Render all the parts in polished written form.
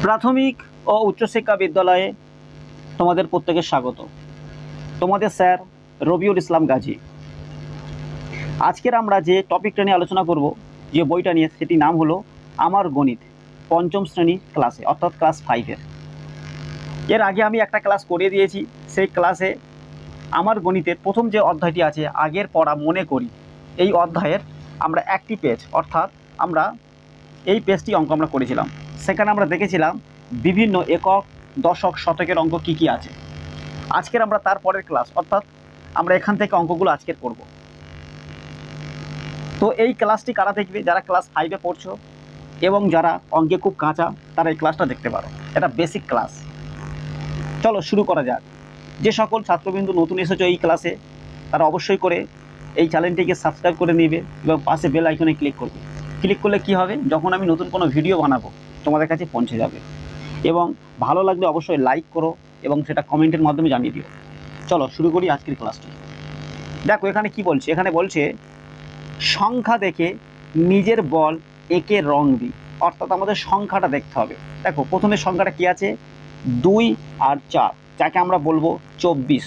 প্রাথমিক ও উচ্চশিক্ষা বিদ্যালয়ে তোমাদের প্রত্যেকের স্বাগত। তোমাদের স্যার রবিউল ইসলাম গাজী। আজকের আমরা যে টপিকটা নিয়ে আলোচনা করব, যে বইটা নিয়ে, সেটি নাম হলো আমার গণিত, পঞ্চম শ্রেণী ক্লাসে, অর্থাৎ ক্লাস 5-এর। এর আগে আমি একটা ক্লাস করিয়ে দিয়েছি। সেই ক্লাসে আমার গণিতের প্রথম যে অধ্যায়টি আছে, আগের পড়া মনে করি, এই অধ্যায়ের আমরা একটি পেজ, অর্থাৎ আমরা এই পেজটি অঙ্ক আমরা করেছিলাম। সেখানে আমরা দেখেছিলাম বিভিন্ন একক, দশক, শতকের অঙ্ক কী কী আছে। আজকের আমরা তার পরের ক্লাস, অর্থাৎ আমরা এখান থেকে অঙ্কগুলো আজকের করব। তো এই ক্লাসটি কারা দেখবে? যারা ক্লাস 5-এ পড়ছো এবং যারা অঙ্কে খুব কাঁচা, তারা এই ক্লাসটা দেখতে পারো। এটা বেসিক ক্লাস। চলো শুরু করা যাক। যে সকল ছাত্রবিন্দু নতুন এসেছো এই ক্লাসে, তারা অবশ্যই করে এই চ্যানেলটিকে সাবস্ক্রাইব করে নেবে এবং পাশে বেল আইকনে ক্লিক করবে। ক্লিক করলে কি হবে? যখন আমি নতুন কোনো ভিডিও বানাবো তোমাদের কাছে পৌঁছে যাবে। এবং ভালো লাগলে অবশ্যই লাইক করো এবং সেটা কমেন্টের মাধ্যমে জানিয়ে দিও। চলো শুরু করি আজকের ক্লাসটি। দেখো এখানে কি বলছে, এখানে বলছে সংখ্যা দেখে নিজের বল একে রং দিই। অর্থাৎ আমাদের সংখ্যাটা দেখতে হবে। দেখো প্রথমে সংখ্যাটা কি আছে? 2 আর 4, যাকে আমরা বলবো 24।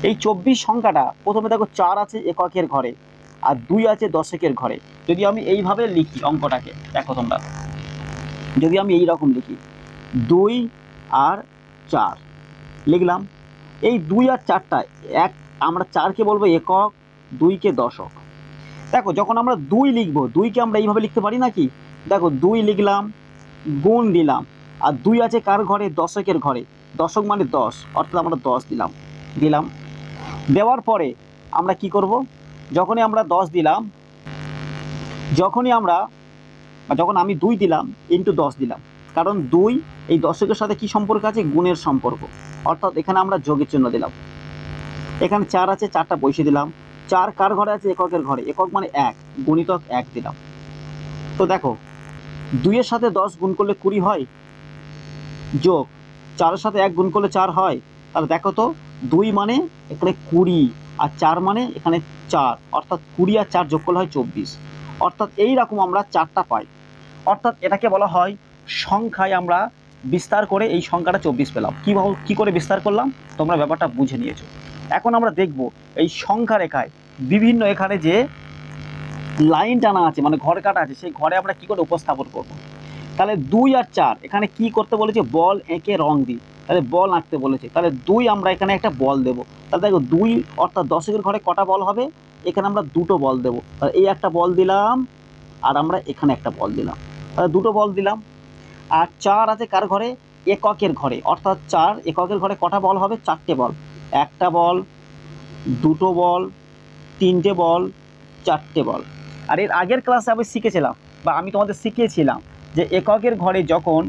এই 24 সংখ্যাটা প্রথমে দেখো 4 আছে এককের ঘরে আর 2 আছে দশকের ঘরে। যদি আমি এইভাবে লিখি অঙ্কটাকে, দেখো তোমরা, যদি আমি এই রকম লিখি 2 আর 4 লিখলাম, এই 2 আর 4টা এক, আমরা 4কে বলবো একক, 2কে দশক। দেখো যখন আমরা 2 লিখবো, 2কে আমরা এইভাবে লিখতে পারি নাকি? দেখো 2 লিখলাম, গুণ দিলাম, আর 2 আছে কার ঘরে? দশকের ঘরে। দশক মানে 10, অর্থাৎ আমরা 10 দিলাম। দেওয়ার পরে আমরা কি করব? যখনই আমরা 10 দিলাম, যখন আমি 2 দিলাম ইন্টু 10 দিলাম, কারণ 2 এই দশকের সাথে কি সম্পর্ক আছে? গুণের সম্পর্ক। অর্থাৎ এখানে আমরা যোগের চিহ্ন দিলাম। এখানে 4 আছে, 4টা বসিয়ে দিলাম। 4 কার ঘরে আছে? এককের ঘরে। একক মানে 1, গুণিতক 1 দিলাম। তো দেখো 2 এর সাথে 10 গুণ করলে 20 হয়, যোগ 4 এর সাথে 1 গুণ করলে 4 হয়। তাহলে দেখো তো 2 মানে এখানে 20 আর 4 মানে এখানে 4, অর্থাৎ 20 আর 4 যোগ করলে হয় 24। অর্থাৎ এই রকম আমরা 4টা পাই। অর্থাৎ এটাকে বলা হয় সংখ্যায় আমরা বিস্তার করে এই সংখ্যাটা 24 পেলাম। কী করে বিস্তার করলাম তোমরা ব্যাপারটা বুঝে নিয়েছো। এখন আমরা দেখব এই সংখ্যা রেখায় বিভিন্ন এখানে যে লাইন টানা আছে, মানে ঘর কাটা আছে, সেই ঘরে আমরা কি করে উপস্থাপন করব। তাহলে 2 আর 4 এখানে কি করতে বলেছে? বল এঁকে রং দিই। তাহলে বল আঁকতে বলেছে, তাহলে 2 আমরা এখানে একটা বল দেব। তাহলে দেখো 2 অর্থাৎ দশকের ঘরে কটা বল হবে? এখানে আমরা 2টো বল দেবো। তাহলে এই একটা বল দিলাম আর আমরা এখানে একটা বল দিলাম, তাহলে 2টো বল দিলাম। আর 4 আছে কার ঘরে? এককের ঘরে। অর্থাৎ 4 এককের ঘরে কটা বল হবে? 4টে বল। একটা বল, 2টো বল, 3টে বল, 4টে বল। আর এর আগের ক্লাসে আমি শিখেছিলাম, বা আমি তোমাদের শিখিয়েছিলাম যে এককের ঘরে যখন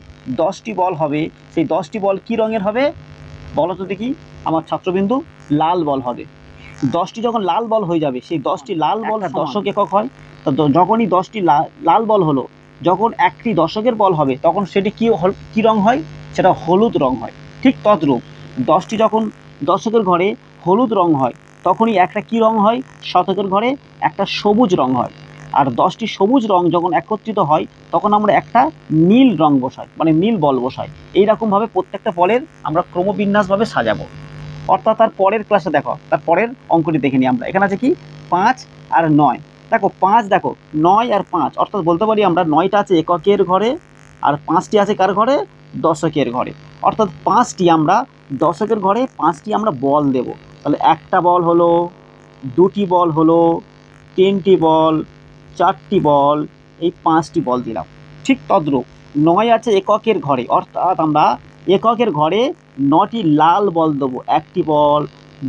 10টি বল হবে, সেই 10টি বল কি রঙের হবে বলো তো দেখি আমার ছাত্রবিন্দু? লাল বল হবে। 10টি যখন লাল বল হয়ে যাবে, সেই 10টি লাল বল দশক একক হয়। তো যখনই 10টি লাল বল হলো, যখন একটি দশকের বল হবে, তখন সেটি কি রং হয়? সেটা হলুদ রং হয়। ঠিক তদ্রূপ 10টি যখন দশকের ঘরে হলুদ রং হয়, তখনই একটা কি রং হয়? শতকের ঘরে একটা সবুজ রং হয়। আর 10টি সবুজ রং যখন একত্রিত হয়, তখন আমরা একটা নীল রং বসাই, মানে নীল বল বসাই। এইরকমভাবে প্রত্যেকটা বলের আমরা ক্রমবিন্যাসভাবে সাজাবো। অর্থাৎ তার পরের ক্লাসে দেখো, তার পরের অঙ্কটি দেখে নিই আমরা। এখানে আছে কি? 5 আর 9। দেখো 5, দেখো 9 আর 5, অর্থাৎ বলতে পারি আমরা 9টা আছে এককের ঘরে আর 5টি আছে কার ঘরে? দশকের ঘরে। অর্থাৎ 5টি আমরা দশকের ঘরে 5টি আমরা বল দেব। তাহলে একটা বল হলো, 2টি বল হলো, 3টি বল, 4টি বল, এই 5টি বল দিলাম। ঠিক তদ্রূপ 9 আছে এককের ঘরে, অর্থাৎ আমরা এককের ঘরে 9টি লাল বল দেবো। 1টি বল,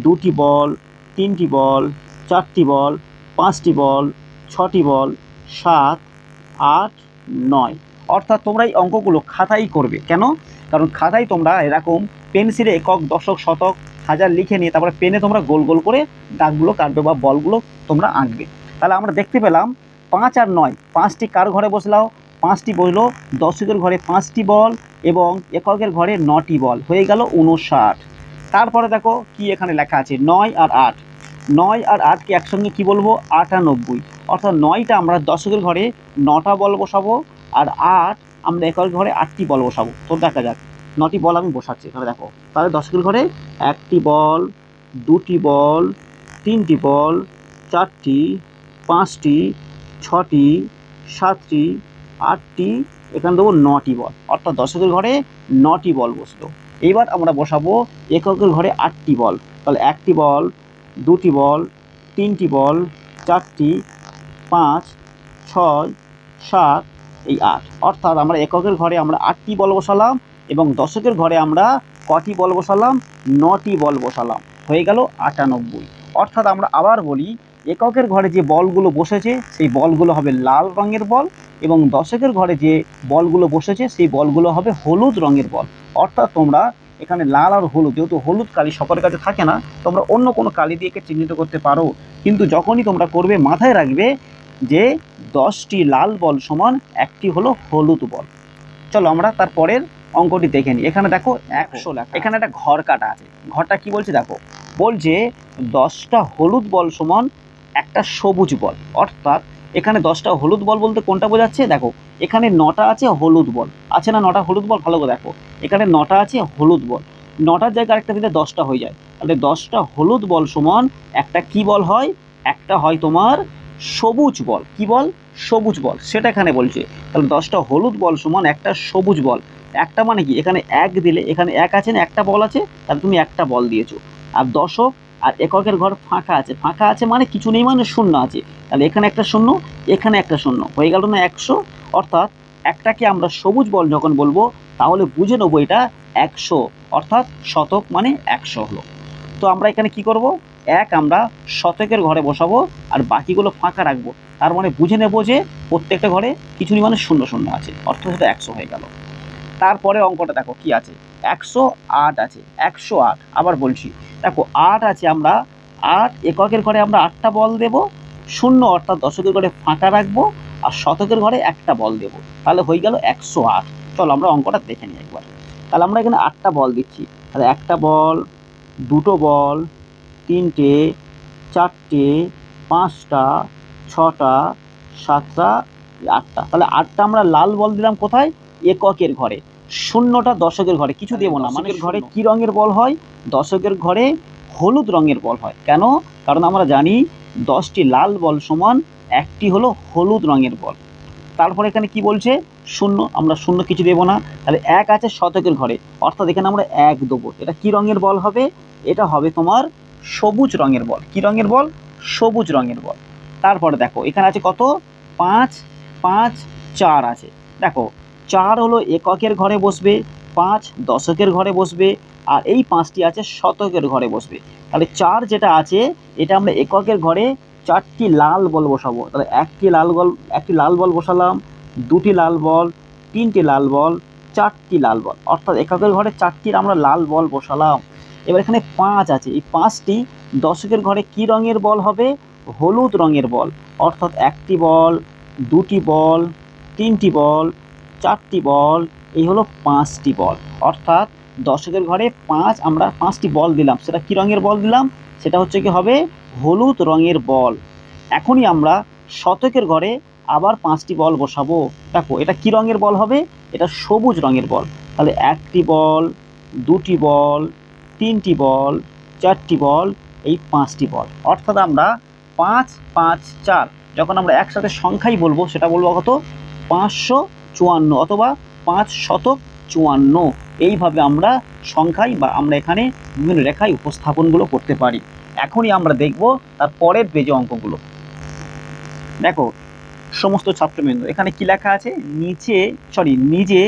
2টি বল, 3টি বল, 4টি বল, 5টি বল, 6টি বল, 7, 8, 9। অর্থাৎ তোমরা এই অঙ্কগুলো খাতায় করবে। কেন? কারণ খাতায় তোমরা এরকম পেন্সিলে একক, দশক, শতক, হাজার লিখে নিয়ে তারপরে পেনে তোমরা গোল গোল করে দাগগুলো কাটবে বা বলগুলো তোমরা আঁকবে। তাহলে আমরা দেখতে পেলাম 5 আর 9, 5টি কার ঘরে বসলাও? 5টি বসলো দশকের ঘরে 5টি বল এবং এককের ঘরে 9টি বল, হয়ে গেল 59। তারপরে দেখো কি এখানে লেখা আছে? 9 আর 8। 9 আর 8কে একসঙ্গে কি বলবো? 98। অর্থাৎ 9টা আমরা দশকের ঘরে 9টা বল বসাবো আর 8 আমরা এককের ঘরে 8টি বল বসাবো। তো দেখা যাক 9টি বল আমি বসাচ্ছি। তাহলে দেখো, তাহলে দশকের ঘরে 1টি বল, 2টি বল, 3টি বল, 4টি, 5টি, 6টি, 7টি, 8টি, এখানে দেবো 9টি বল, অর্থাৎ দশকের ঘরে 9টি বল বসলো। এইবার আমরা বসাবো এককের ঘরে 8টি বল। তাহলে 1টি বল, 2টি বল, 3টি বল, 4টি, 5, 6, 7, এই 8, অর্থাৎ আমরা এককের ঘরে আমরা 8টি বল বসালাম এবং দশকের ঘরে আমরা কটি বল বসালাম? 9টি বল বসালাম। হয়ে গেল 98। অর্থাৎ আমরা আবার বলি, এককের ঘরে যে বলগুলো বসেছে সেই বলগুলো হবে লাল রঙের বল এবং দশকের ঘরে যে বলগুলো বসেছে সেই বলগুলো হবে হলুদ রঙের বল। অর্থাৎ তোমরা এখানে লাল আর হলুদ, যেহেতু হলুদ কালি সকলের কাছে থাকে না, তোমরা অন্য কোনো কালি দিয়ে চিহ্নিত করতে পারো, কিন্তু যখনই তোমরা করবে মাথায় রাখবে যে 10টি লাল বল সমান 1টি হলো হলুদ বল। চলো আমরা তারপরের অঙ্কটি দেখে নিই। এখানে দেখো 100 লেখা, এখানে একটা ঘর কাটা আছে। ঘরটা কি বলছে দেখো, বলছে 10টা হলুদ বল সমান একটা সবুজ বল। অর্থাৎ এখানে 10টা হলুদ বল বলতে কোনটা বোঝাচ্ছে? দেখো এখানে 9টা আছে হলুদ বল, আছে না 9টা হলুদ বল? ভালো করে দেখো, এখানে 9টা আছে হলুদ বল, 9টার জায়গায় আরেকটা দিলে 10টা হয়ে যায়। তাহলে 10টা হলুদ বল সমান একটা কি বল হয়? একটা হয় তোমার সবুজ বল। কি বল? সবুজ বল, সেটা এখানে বলছে। তাহলে 10টা হলুদ বল সমান একটা সবুজ বল। একটা মানে কি? এখানে 1 দিলে, এখানে 1 আছে না, একটা বল আছে, তাহলে তুমি একটা বল দিয়েছো। আর দশক আর এককের ঘর ফাঁকা আছে, ফাঁকা আছে মানে কিছু নেই, মানে শূন্য আছে। তাহলে এখানে একটা শূন্য, এখানে একটা শূন্য, হয়ে গেল না 100। অর্থাৎ একটাকে আমরা সবুজ বল যখন বলবো তাহলে বুঝে নেবো এটা 100, অর্থাৎ শতক মানে 100 হলো। তো আমরা এখানে কি করব? 1 আমরা শতকের ঘরে বসাবো আর বাকিগুলো ফাঁকা রাখবো। তার মানে বুঝে নেবো যে প্রত্যেকটা ঘরে কিছু মানে শূন্য শূন্য আছে, অর্থাৎ সেটা 100 হয়ে গেল। তারপরে অঙ্কটা দেখো কি আছে, 108 আছে। 108 আবার বলছি, দেখো 8 আছে, আমরা 8 এককের ঘরে আমরা 8টা বল দেব, শূন্য অর্থাৎ দশকের ঘরে ফাঁকা রাখবো আর শতকের ঘরে একটা বল দেব, তাহলে হয়ে গেল 108। চলো আমরা অঙ্কটা দেখে নিই একবার। তাহলে আমরা এখানে 8টা বল দিচ্ছি। তাহলে একটা বল, দুটো বল, 3টে, 4টে, 5টা, 6টা, 7টা, 8টা। তাহলে 8টা আমরা লাল বল দিলাম কোথায়? এককের ঘরে। শূন্যটা দশকের ঘরে, কিছু দেবো না, মানে ঘরে কি রঙের বল হয়? দশকের ঘরে হলুদ রঙের বল হয়। কেন? কারণ আমরা জানি 10টি লাল বল সমান 1টি হলো হলুদ রঙের বল। তারপরে এখানে কি বলছে? শূন্য, আমরা শূন্য কিছু দেবো না। তাহলে 1 আছে শতকের ঘরে, অর্থাৎ এখানে আমরা 1 দেবো। এটা কি রঙের বল হবে? এটা হবে তোমার সবুজ রঙের বল। কি রঙের বল? সবুজ রঙের বল। তারপরে দেখো এখানে আছে কত? 5, 5, 4 আছে। দেখো 4 হলো এককের ঘরে বসবে, 5 দশকের ঘরে বসবে আর এই 5টি আছে শতকের ঘরে বসবে। তাহলে 4 যেটা আছে এটা আমরা এককের ঘরে 4টি লাল বল বসাবো। তাহলে একটি লাল বল বসালাম, 2টি লাল বল, 3টি লাল বল, 4টি লাল বল, অর্থাৎ এককের ঘরে 4টির আমরা লাল বল বসালাম। এবার এখানে 5 আছে, এই 5টি দশকের ঘরে কি রঙের বল হবে? হলুদ রঙের বল, অর্থাৎ একটি বল, 2টি বল, 3টি বল, 4টি বল, এই হলো 5টি বল। অর্থাৎ দশকের ঘরে 5 আমরা 5টি বল দিলাম, সেটা কি রঙের বল দিলাম? সেটা হচ্ছে কি হবে? হলুদ রঙের বল। এখনই আমরা শতকের ঘরে আবার 5টি বল বসাবো। দেখো এটা কি রঙের বল হবে? এটা সবুজ রঙের বল। তাহলে একটি বল, 2টি বল, 3টি বল, 4টি বল, এই 5টি বল। অর্থাৎ আমরা 5, 5, 4 যখন আমরা একসাথে সংখ্যাই বলবো সেটা বলবো কত? 554 অথবা 554। এইভাবে আমরা সংখ্যায় বা আমরা এখানে বিভিন্ন রেখায় উপস্থাপনগুলো করতে পারি। এখনই আমরা দেখব তার পরের পেজে অঙ্কগুলো। দেখো সমস্ত ছাত্রবৃন্দ, এখানে কি লেখা আছে? নিজে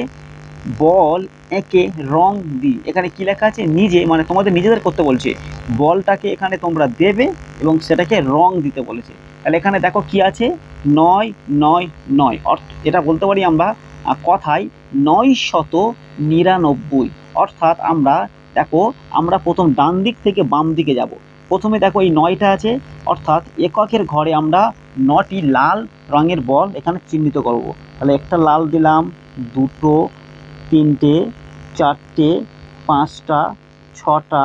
বল এঁকে রং দিই। এখানে কি লেখা আছে? নিজে, মানে তোমাদের নিজেদের করতে বলছে। বলটাকে এখানে তোমরা দেবে এবং সেটাকে রং দিতে বলেছে। তাহলে এখানে দেখো কি আছে? 9, 9, 9, অর্থাৎ এটা বলতে পারি আমরা কথায় 999। অর্থাৎ আমরা দেখো আমরা প্রথম ডান দিক থেকে বাম দিকে যাব। প্রথমে দেখো এই 9টা আছে, অর্থাৎ এককের ঘরে আমরা 9টি লাল রঙের বল এখানে চিহ্নিত করব। তাহলে একটা লাল দিলাম, 2টো, 3টে, 4টে, 5টা, 6টা,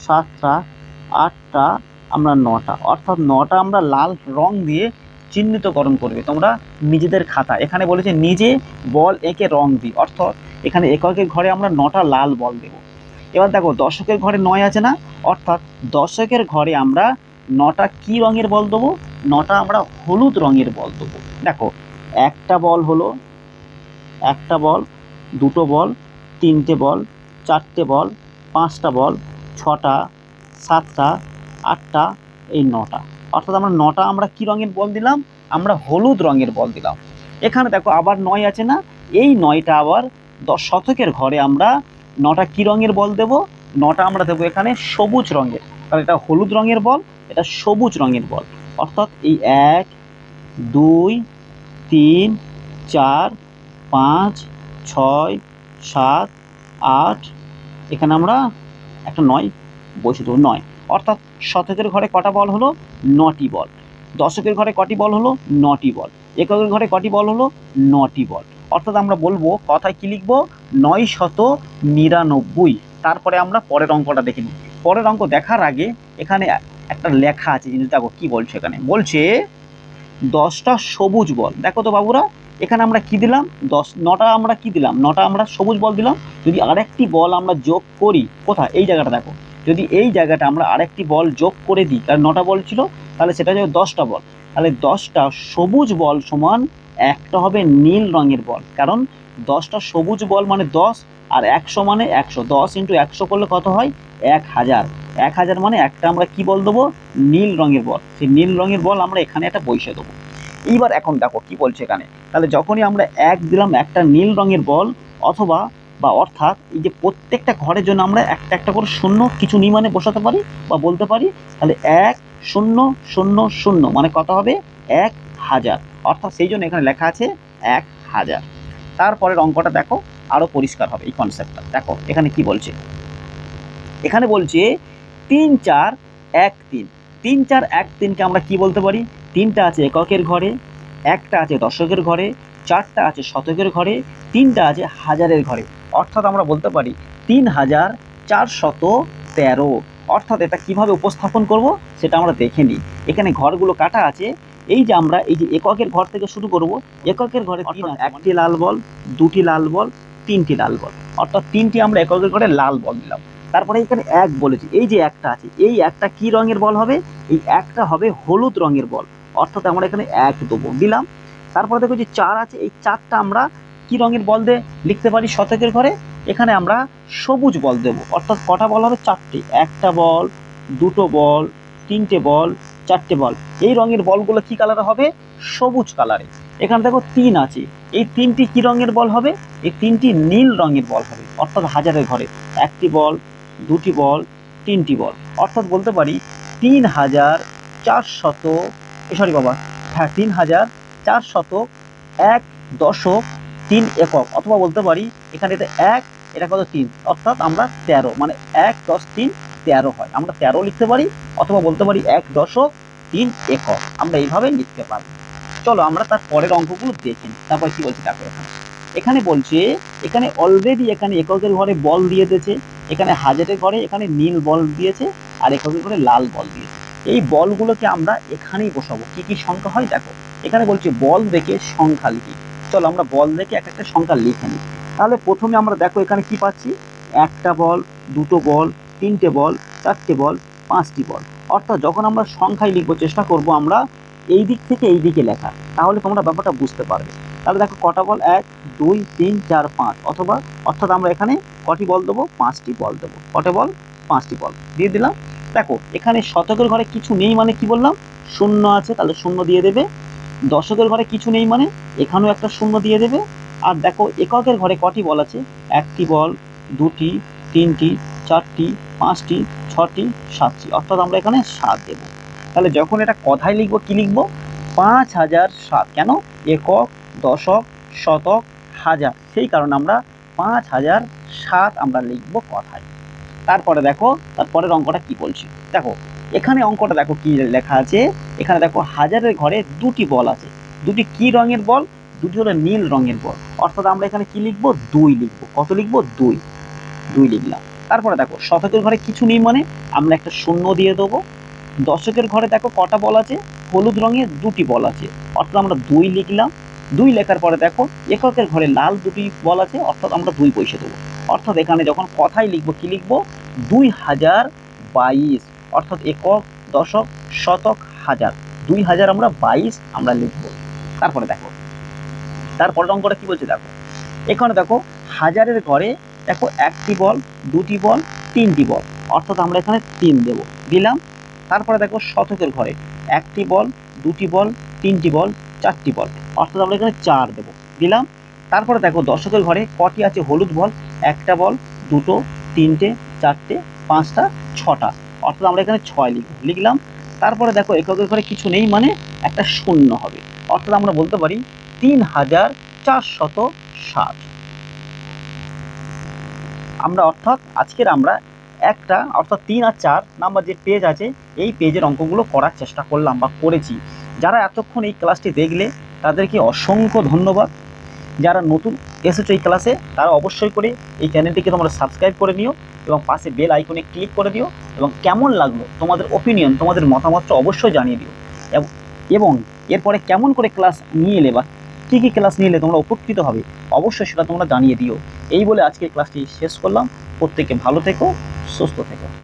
7টা, 8টা, আমরা 9টা, অর্থাৎ 9টা আমরা লাল রং দিয়ে চিহ্নিতকরণ করবে তোমরা নিজেদের খাতা। এখানে বলেছে নিজে বল এঁকে রং দিই, অর্থাৎ এখানে এককের ঘরে আমরা 9টা লাল বল দেব। এবার দেখো দশকের ঘরে 9 আছে না, অর্থাৎ দশকের ঘরে আমরা 9টা কি রঙের বল দেবো, 9টা আমরা হলুদ রঙের বল দেবো। দেখো একটা বল হলো, একটা বল, দুটো বল, তিনটে বল, চারটে বল, পাঁচটা বল, 6টা, 7টা, 8টা, এই 9টা, অর্থাৎ আমরা 9টা আমরা কি রঙের বল দিলাম, আমরা হলুদ রঙের বল দিলাম। এখানে দেখো আবার 9 আছে না, এই 9টা আবার শতকের ঘরে আমরা 9টা কি রঙের বল দেব, 9টা আমরা দেবো এখানে সবুজ রঙের, কারণ এটা হলুদ রঙের বল, এটা সবুজ রঙের বল। অর্থাৎ এই 1, 2, 3, 4, 5, 6, 7, 8, এখানে আমরা একটা 9 বসে দেবো, 9। অর্থাৎ শতকের ঘরে কটা বল হলো, 9টি বল। দশকের ঘরে কটি বল হলো, 9টি বল। এককের ঘরে কটি বল হলো, 9টি বল। অর্থাৎ আমরা বলবো কথায় কি লিখবো, 999। তারপরে আমরা পরের অঙ্কটা দেখে নিই। পরের অঙ্ক দেখার আগে এখানে একটা লেখা আছে, জিনিস দেখো কি বলছে। এখানে বলছে 10টা সবুজ বল। দেখো তো বাবুরা, এখানে আমরা কি দিলাম, 9টা আমরা কি দিলাম, 9টা আমরা সবুজ বল দিলাম। যদি আরেকটি বল আমরা যোগ করি, কোথায়, এই জায়গাটা দেখো, যদি এই জায়গাটা আমরা আরেকটি বল যোগ করে দিই, কারণ 9টা বল ছিল, তাহলে সেটা হবে 10টা বল। তাহলে 10টা সবুজ বল সমান একটা হবে নীল রঙের বল, কারণ 10টা সবুজ বল মানে 10, আর 100 মানে 100, 10 × 100 করলে কত হয়, 1000। 1000 মানে একটা আমরা কি বল দেবো, নীল রঙের বল। সেই নীল রঙের বল আমরা এখানে একটা বসিয়ে দেবো। এইবার এখন দেখো কি বলছে এখানে, তাহলে যখনই আমরা 1 দিলাম একটা নীল রঙের বল, অথবা বা অর্থাৎ এই যে প্রত্যেকটা ঘরের জন্য আমরা একটা একটা করে শূন্য কিছু নিমানে বসাতে পারি বা বলতে পারি, তাহলে 1 0 0 0 মানে কত হবে, 1000। অর্থাৎ সেই জন্য এখানে লেখা আছে 1000। তারপরের অঙ্কটা দেখো, আরো পরিষ্কার হবে এই কনসেপ্টটা। দেখো এখানে কি বলছে, এখানে বলছে 3 4 1 3। 3 4 1 3কে আমরা কি বলতে পারি, 3টা আছে এককের ঘরে, একটা আছে দশকের ঘরে, 4টা আছে শতকের ঘরে, 3টা আছে হাজারের ঘরে। অর্থাৎ আমরা বলতে পারি 3413। অর্থাৎ এটা কিভাবে উপস্থাপন করব সেটা আমরা দেখে নিই। এখানে ঘরগুলো কাটা আছে, এই যে আমরা এই যে এককের ঘর থেকে শুরু করব। এককের ঘরে একটি লাল বল, দুটি লাল বল, তিনটি লাল বল, অর্থাৎ 3টি আমরা এককের ঘরে লাল বল দিলাম। তারপরে এখানে 1 বলেছি, এই যে একটা আছে, এই একটা কি রঙের বল হবে, এই একটা হবে হলুদ রঙের বল, অর্থাৎ আমরা এখানে 1 দেবো, দিলাম। তারপরে দেখো যে 4 আছে, এই 4টা আমরা কি রঙের বল দিয়ে লিখতে পারি শতকের ঘরে, এখানে আমরা সবুজ বল দেব। অর্থাৎ কটা বল হবে, 4টি, একটা বল, দুটো বল, তিনটে বল, 4টে বল। এই রঙের বলগুলো কি কালারে হবে, সবুজ কালারে। এখানে দেখো 3 আছে, এই 3টি কি রঙের বল হবে, এই 3টি নীল রঙের বল হবে। অর্থাৎ হাজারের ঘরে একটি বল, দুটি বল, 3টি বল। অর্থাৎ বলতে পারি 3400, সরি বাবা, হ্যাঁ 3401 দশক 3 একক, অথবা বলতে পারি এখানে এটা 1, এটা কত 3, অর্থাৎ আমরা 13, মানে 1 10 3 13 হয়, আমরা 13 লিখতে পারি, অথবা বলতে পারি 1 দশক 3 একক, আমরা এইভাবে লিখতে পারি। চলো আমরা তার পরের অঙ্কগুলো দেখি, তারপর কি বলছি দেখো। এখানে বলছে, এখানে অলরেডি এখানে এককের ঘরে বল দিয়ে দিয়েছে, এখানে হাজারের ঘরে এখানে নীল বল দিয়েছে, আর এককের ঘরে লাল বল দিয়েছে। এই বলগুলোকে আমরা এখানেই বসাবো। কি কি সংখ্যা হয় দেখো, এখানে বলছে বল দেখে সংখ্যা লিখি। চলো আমরা বল দেখে এক একটা সংখ্যা লিখে নিই। তাহলে প্রথমে আমরা দেখো এখানে কি পাচ্ছি, একটা বল, দুটো বল, তিনটে বল, 4টে বল, 5টি বল। অর্থাৎ যখন আমরা সংখ্যায় লিখবো চেষ্টা করব আমরা এই দিক থেকে এই দিকে লেখা, তাহলে তোমরা ব্যাপারটা বুঝতে পারবে। তাহলে দেখো কটা বল, 1 2 3 4 5, অথবা অর্থাৎ আমরা এখানে কটি বল দেবো, 5টি বল দেবো। কটা বল, 5টি বল দিয়ে দিলাম। দেখো এখানে শতকের ঘরে কিছু নেই মানে কি বললাম, শূন্য আছে, তাহলে শূন্য দিয়ে দেবে। দশকের ঘরে কিছু নেই মানে এখানেও একটা শূন্য দিয়ে দেবে। আর দেখো এককের ঘরে কটি বল আছে, একটি বল, দুটি, তিনটি, 4টি, 5টি, 6টি, 7টি, অর্থাৎ আমরা এখানে 7 দেবো। তাহলে যখন এটা কথায় লিখবো কি লিখবো, 5007। কেন, একক, দশক, শতক, হাজার, সেই কারণে আমরা 5007 আমরা লিখবো কথায়। তারপরে দেখো তারপরের অঙ্কটা কি বলছে, দেখো এখানে অঙ্কটা দেখো কি লেখা আছে। এখানে দেখো হাজারের ঘরে দুটি বল আছে, দুটি কি রঙের বল, দুটি হলো নীল রঙের বল। অর্থাৎ আমরা এখানে কি লিখবো, 2 লিখবো। কত লিখবো, 2 লিখলাম। তারপরে দেখো শতকের ঘরে কিছু নেই মানে আমরা একটা শূন্য দিয়ে দেবো। দশকের ঘরে দেখো কটা বল আছে, হলুদ রঙের দুটি বল আছে, অর্থাৎ আমরা 2 লিখলাম। 2 লেখার পরে দেখো এককের ঘরে লাল দুটি বল আছে, অর্থাৎ আমরা 2 বসিয়ে দেবো। অর্থাৎ এখানে যখন কথায় লিখবো কি লিখবো, 2022, অর্থাৎ একক, দশক, শতক, হাজার, 2000 আমরা 22 আমরা লিখবো। তারপরে দেখো তারপরের অঙ্কটা কি বলছে দেখো, এখানে দেখো হাজারের ঘরে দেখো একটি বল, দুটি বল, তিনটি বল, অর্থাৎ আমরা এখানে 3 দেবো, দিলাম। তারপরে দেখো শতকের ঘরে একটি বল, দুটি বল, তিনটি বল, চারটি বল, অর্থাৎ আমরা এখানে 4 দেবো, দিলাম। তারপরে দেখো দশকের ঘরে কটি আছে হলুদ বল, একটা বল, দুটো, তিনটে, চারটে, পাঁচটা, ছটা, অর্থাৎ আমরা এখানে 6 লিখলাম। তারপরে দেখো এককের ঘরে কিছু নেই, মানে একটা শূন্য হবে, অর্থাৎ আমরা বলতে পারি 3460। আমরা অর্থাৎ আজকের আমরা একটা অর্থাৎ 3 আর 4 নাম্বার যে পেজ আছে এই পেজের অঙ্কগুলো করার চেষ্টা করলাম বা করেছি। যারা এতক্ষণ এই ক্লাসটি দেখলে তাদেরকে অসংখ্য ধন্যবাদ। যারা নতুন এসেছো এই ক্লাসে তারা অবশ্যই করে এই চ্যানেলটিকে তোমরা সাবস্ক্রাইব করে নিও এবং পাশে বেল আইকনে ক্লিক করে দিও, এবং কেমন লাগলো তোমাদের ওপিনিয়ন, তোমাদের মতামতটা অবশ্যই জানিয়ে দিও। এবং এরপরে কেমন করে ক্লাস নিয়ে এলে বা কী কী ক্লাস নিয়ে এলে তোমরা উপকৃত হবে অবশ্যই সেটা তোমরা জানিয়ে দিও। এই বলে আজকের ক্লাসটি শেষ করলাম। প্রত্যেকে ভালো থেকো, সুস্থ থেকো।